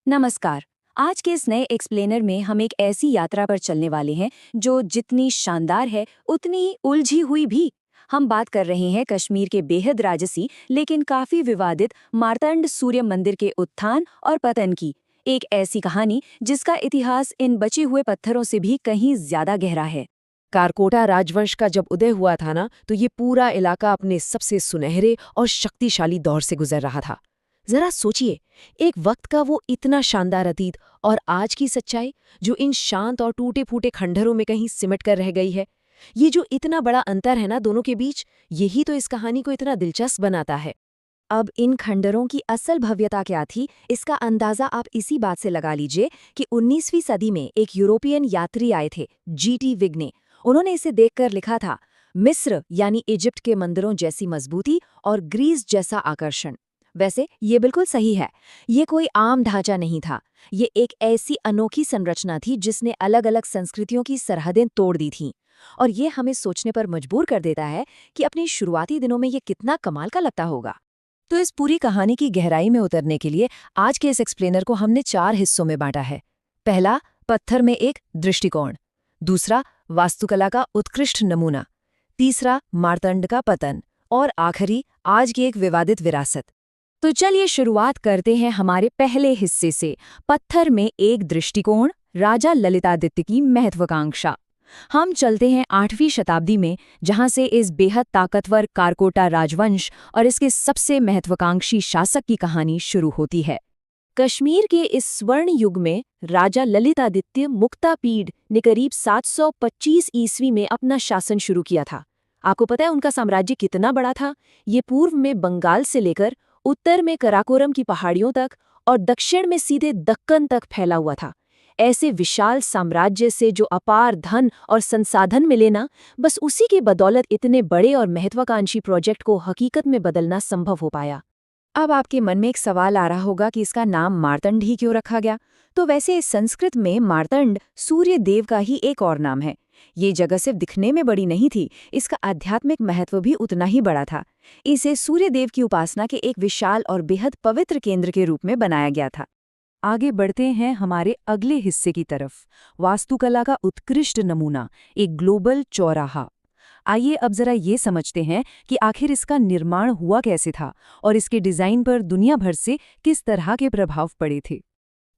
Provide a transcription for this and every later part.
नमस्कार। आज के इस नए एक्सप्लेनर में हम एक ऐसी यात्रा पर चलने वाले हैं जो जितनी शानदार है उतनी ही उलझी हुई भी। हम बात कर रहे हैं कश्मीर के बेहद राजसी लेकिन काफी विवादित मार्तंड सूर्य मंदिर के उत्थान और पतन की। एक ऐसी कहानी जिसका इतिहास इन बचे हुए पत्थरों से भी कहीं ज्यादा गहरा है। कारकोटा राजवंश का जब उदय हुआ था ना, तो ये पूरा इलाका अपने सबसे सुनहरे और शक्तिशाली दौर से गुजर रहा था। जरा सोचिए, एक वक्त का वो इतना शानदार अतीत और आज की सच्चाई जो इन शांत और टूटे फूटे खंडहरों में कहीं सिमट कर रह गई है। ये जो इतना बड़ा अंतर है ना दोनों के बीच, यही तो इस कहानी को इतना दिलचस्प बनाता है। अब इन खंडरों की असल भव्यता क्या थी, इसका अंदाजा आप इसी बात से लगा लीजिए कि 19वीं सदी में एक यूरोपियन यात्री आए थे, G.T. विग्ने। उन्होंने इसे देखकर लिखा था, मिस्र यानी इजिप्ट के मंदिरों जैसी मजबूती और ग्रीस जैसा आकर्षण। वैसे ये बिल्कुल सही है। ये कोई आम ढांचा नहीं था। ये एक ऐसी अनोखी संरचना थी जिसने अलग अलग संस्कृतियों की सरहदें तोड़ दी थीं। और ये हमें सोचने पर मजबूर कर देता है कि अपने शुरुआती दिनों में ये कितना कमाल का लगता होगा। तो इस पूरी कहानी की गहराई में उतरने के लिए आज के इस एक्सप्लेनर को हमने 4 हिस्सों में बांटा है। पहला, पत्थर में एक दृष्टिकोण। दूसरा, वास्तुकला का उत्कृष्ट नमूना। तीसरा, मार्तंड का पतन। और आखिरी, आज की एक विवादित विरासत। तो चलिए शुरुआत करते हैं हमारे पहले हिस्से से, पत्थर में एक दृष्टिकोण, राजा ललितादित्य की महत्वाकांक्षा। हम चलते हैं 8वीं शताब्दी में, जहां से इस बेहद ताकतवर कारकोटा राजवंश और इसके सबसे महत्वाकांक्षी शासक की कहानी शुरू होती है। कश्मीर के इस स्वर्ण युग में राजा ललितादित्य मुक्तापीड ने करीब 725 ईस्वी में अपना शासन शुरू किया था। आपको पता है उनका साम्राज्य कितना बड़ा था? ये पूर्व में बंगाल से लेकर उत्तर में कराकोरम की पहाड़ियों तक और दक्षिण में सीधे दक्कन तक फैला हुआ था। ऐसे विशाल साम्राज्य से जो अपार धन और संसाधन मिले ना, बस उसी की बदौलत इतने बड़े और महत्वाकांक्षी प्रोजेक्ट को हकीकत में बदलना संभव हो पाया। अब आपके मन में एक सवाल आ रहा होगा कि इसका नाम मार्तंड ही क्यों रखा गया? तो वैसे संस्कृत में मार्तंड सूर्य देव का ही एक और नाम है। ये जगह सिर्फ दिखने में बड़ी नहीं थी, इसका आध्यात्मिक महत्व भी उतना ही बड़ा था। इसे सूर्य देव की उपासना के एक विशाल और बेहद पवित्र केंद्र के रूप में बनाया गया था। आगे बढ़ते हैं हमारे अगले हिस्से की तरफ, वास्तुकला का उत्कृष्ट नमूना, एक ग्लोबल चौराहा। आइए अब जरा ये समझते हैं कि आखिर इसका निर्माण हुआ कैसे था और इसके डिजाइन पर दुनिया भर से किस तरह के प्रभाव पड़े थे।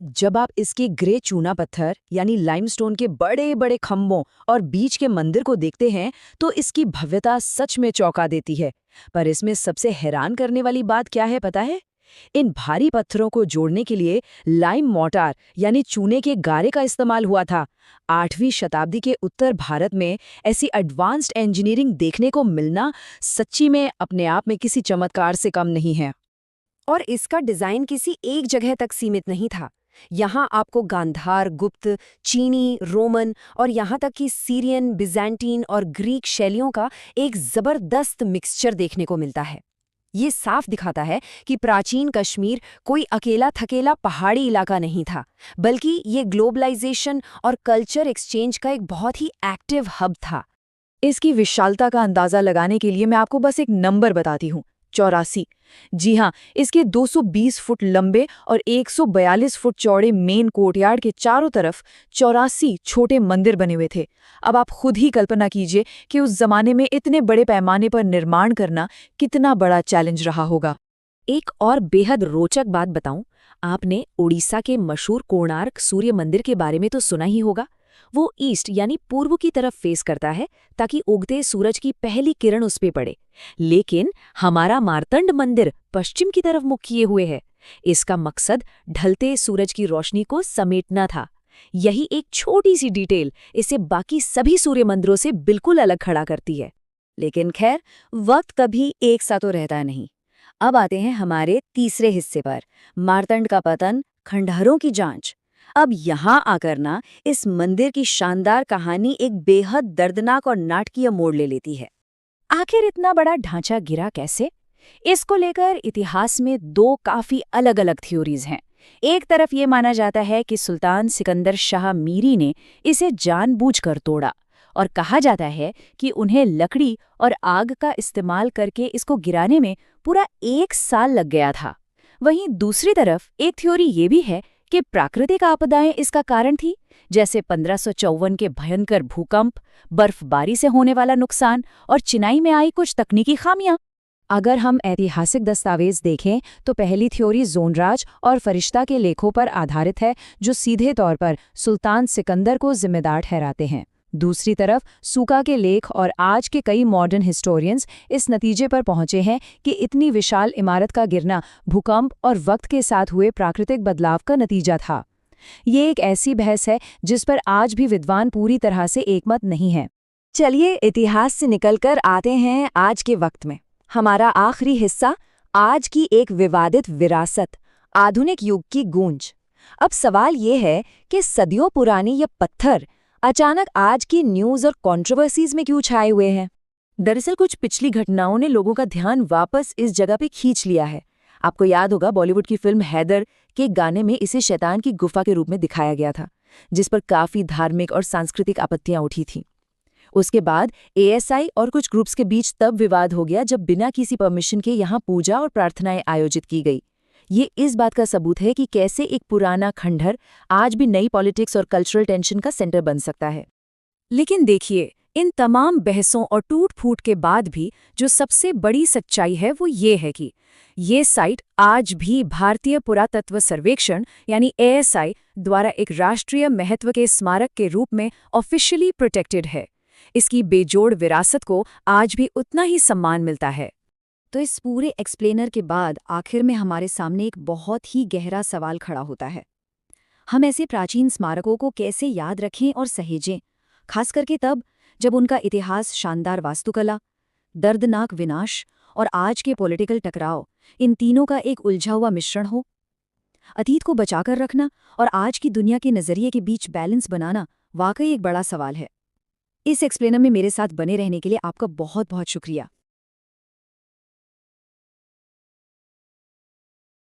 जब आप इसके ग्रे चूना पत्थर यानी लाइमस्टोन के बड़े बड़े खम्भों और बीच के मंदिर को देखते हैं तो इसकी भव्यता सच में चौंका देती है। पर इसमें सबसे हैरान करने वाली बात क्या है पता है? इन भारी पत्थरों को जोड़ने के लिए लाइम मोर्टार यानी चूने के गारे का इस्तेमाल हुआ था। 8वीं शताब्दी के उत्तर भारत में ऐसी एडवांस्ड इंजीनियरिंग देखने को मिलना सच्ची में अपने आप में किसी चमत्कार से कम नहीं है। और इसका डिजाइन किसी एक जगह तक सीमित नहीं था। यहाँ आपको गांधार, गुप्त, चीनी, रोमन और यहाँ तक कि सीरियन, बिज़ेंटीन और ग्रीक शैलियों का एक जबरदस्त मिक्सचर देखने को मिलता है। ये साफ दिखाता है कि प्राचीन कश्मीर कोई अकेला थकेला पहाड़ी इलाका नहीं था, बल्कि ये ग्लोबलाइजेशन और कल्चर एक्सचेंज का एक बहुत ही एक्टिव हब था। इसकी विशालता का अंदाजा लगाने के लिए मैं आपको बस एक नंबर बताती हूँ, 84। जी हाँ, इसके 220 फुट लंबे और 142 फुट चौड़े मेन कोर्टयार्ड के चारों तरफ 84 छोटे मंदिर बने हुए थे। अब आप खुद ही कल्पना कीजिए कि उस जमाने में इतने बड़े पैमाने पर निर्माण करना कितना बड़ा चैलेंज रहा होगा। एक और बेहद रोचक बात बताऊं, आपने ओडिशा के मशहूर कोणार्क सूर्य मंदिर के बारे में तो सुना ही होगा। वो ईस्ट यानी पूर्व की तरफ फेस करता है ताकि उगते सूरज की पहली किरण उस पे पड़े। लेकिन हमारा मार्तंड मंदिर पश्चिम की तरफ मुख किए हुए है। इसका मकसद ढलते सूरज की रोशनी को समेटना था। यही एक छोटी सी डिटेल इसे बाकी सभी सूर्य मंदिरों से बिल्कुल अलग खड़ा करती है। लेकिन खैर, वक्त कभी एक सा तो रहता नहीं। अब आते हैं हमारे तीसरे हिस्से पर, मार्तंड का पतन, खंडहरों की जांच। अब यहाँ आकर ना इस मंदिर की शानदार कहानी एक बेहद दर्दनाक और नाटकीय मोड़ ले लेती है। आखिर इतना बड़ा ढांचा गिरा कैसे? इसको लेकर इतिहास में 2 काफी अलग अलग थ्योरीज हैं। एक तरफ ये माना जाता है कि सुल्तान सिकंदर शाह मीरी ने इसे जानबूझकर तोड़ा और कहा जाता है कि उन्हें लकड़ी और आग का इस्तेमाल करके इसको गिराने में पूरा 1 साल लग गया था। वहीं दूसरी तरफ एक थ्योरी ये भी है कि प्राकृतिक आपदाएं इसका कारण थी, जैसे 1554 के भयंकर भूकंप, बर्फबारी से होने वाला नुकसान और चिनाई में आई कुछ तकनीकी खामियां। अगर हम ऐतिहासिक दस्तावेज देखें तो पहली थ्योरी जोनराज और फरिश्ता के लेखों पर आधारित है, जो सीधे तौर पर सुल्तान सिकंदर को जिम्मेदार ठहराते हैं। दूसरी तरफ सूका के लेख और आज के कई मॉडर्न हिस्टोरियंस इस नतीजे पर पहुंचे हैं कि इतनी विशाल इमारत का गिरना भूकंप और वक्त के साथ हुए प्राकृतिक बदलाव का नतीजा था। ये एक ऐसी बहस है जिस पर आज भी विद्वान पूरी तरह से एकमत नहीं है। चलिए इतिहास से निकलकर आते हैं आज के वक्त में। हमारा आखिरी हिस्सा, आज की एक विवादित विरासत, आधुनिक युग की गूंज। अब सवाल ये है कि सदियों पुरानी ये पत्थर अचानक आज की न्यूज़ और कंट्रोवर्सीज में क्यों छाए हुए हैं? दरअसल कुछ पिछली घटनाओं ने लोगों का ध्यान वापस इस जगह पे खींच लिया है। आपको याद होगा बॉलीवुड की फिल्म हैदर के गाने में इसे शैतान की गुफा के रूप में दिखाया गया था, जिस पर काफी धार्मिक और सांस्कृतिक आपत्तियां उठी थीं। उसके बाद एएसआई और कुछ ग्रुप्स के बीच तब विवाद हो गया जब बिना किसी परमिशन के यहाँ पूजा और प्रार्थनाएं आयोजित की गई। ये इस बात का सबूत है कि कैसे एक पुराना खंडहर आज भी नई पॉलिटिक्स और कल्चरल टेंशन का सेंटर बन सकता है। लेकिन देखिए, इन तमाम बहसों और टूट-फूट के बाद भी जो सबसे बड़ी सच्चाई है वो ये है कि ये साइट आज भी भारतीय पुरातत्व सर्वेक्षण यानी एएसआई द्वारा एक राष्ट्रीय महत्व के स्मारक के रूप में ऑफिशियली प्रोटेक्टेड है। इसकी बेजोड़ विरासत को आज भी उतना ही सम्मान मिलता है। तो इस पूरे एक्सप्लेनर के बाद आखिर में हमारे सामने एक बहुत ही गहरा सवाल खड़ा होता है। हम ऐसे प्राचीन स्मारकों को कैसे याद रखें और सहेजें, खास करके तब जब उनका इतिहास शानदार वास्तुकला, दर्दनाक विनाश और आज के पॉलिटिकल टकराव, इन तीनों का एक उलझा हुआ मिश्रण हो। अतीत को बचाकर रखना और आज की दुनिया के नज़रिए के बीच बैलेंस बनाना वाकई एक बड़ा सवाल है। इस एक्सप्लेनर में मेरे साथ बने रहने के लिए आपका बहुत बहुत शुक्रिया।